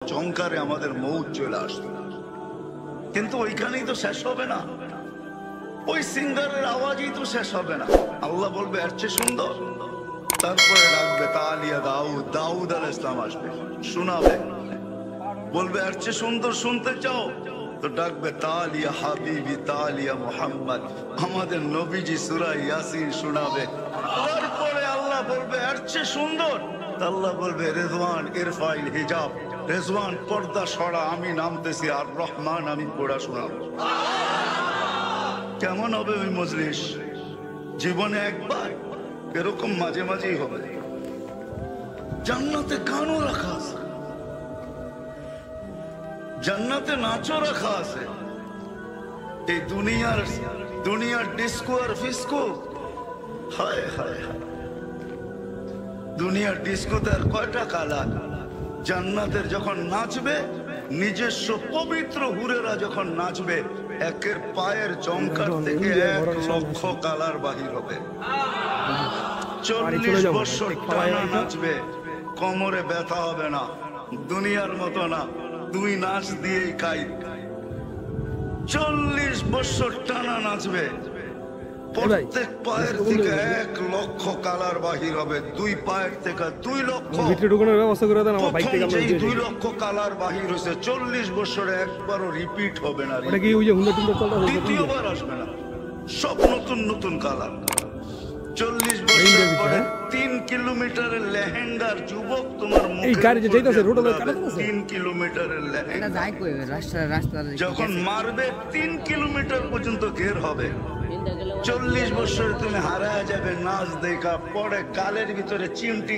ঝংকারে আমাদের মৌত চলে আসতো। কিন্তু ওইখানেই তো শেষ হবে না, ওই সিঙ্গারের আওয়াজই তো শেষ হবে না। আল্লাহ বলবে এর চেয়ে সুন্দর, তারপরে ডাকবে তালিয়া দাউদ, দাউদ আলাইহিস সালাম আসবে, শোনাবে, বলবে এর চেয়ে সুন্দর শুনতে চাও তো ডাকবে তালিয়া হাবিবি তালিয়া মুহাম্মদ, আমাদের নবীজি সূরা ইয়াসিন শোনাবে। তারপরে আল্লাহ বলবে এর চেয়ে সুন্দর, আল্লাহ বলবে রেজওয়ান ইরফাইল হিজাব, রেজওয়ান পর্দা সরা, আমি নামতেছি আর রহমান আমি পড়া শোনাবো। কেমন হবে ওই মজলিস? জীবনে একবার, এরকম মাঝে মাঝেই হবে। জান্নাতে গানও রাখা আছে, জান্নাতে নাচও রাখা আছে। এই দুনিয়ার ডিস্কো আর ফিস্কো, হায় হায় হায়, দুনিয়ার ডিস্কোতে আর কয়টা কালার। জান্নাতের যখন নাচবে, নিজস্ব পবিত্র হুরেরা যখন নাচবে, একের পায়ের চমকার থেকে 1,00,000 কালার বাহির হবে। 40 বছর টানা নাচবে, কোমরে ব্যথা হবে না, দুনিয়ার মতো না, 2 নাচ দিয়েই খাই। 40 বছর টানা নাচবে, প্রত্যেক পায়ের থেকে 1,00,000 কালার বাহির হবে, 2 পায়ের থেকে 2 লক্ষ। যেই 2 লক্ষ কালার বাহির হয়েছে 40 বছরে একবারও রিপিট হবে না, দ্বিতীয়বার আসবে না, সব নতুন নতুন কালার। 40 বছর পরে 3 কিলোমিটারের লেহেঙ্গার যুবক তোমার মুখে 3 কিলোমিটারের লেহেঙ্গা যখন মারবে 3 কিলোমিটার পর্যন্ত ঘের হবে। 40 বছর তুমি হারায় যাবে নাচ দেখা, পরে গালের ভিতরে চিমটি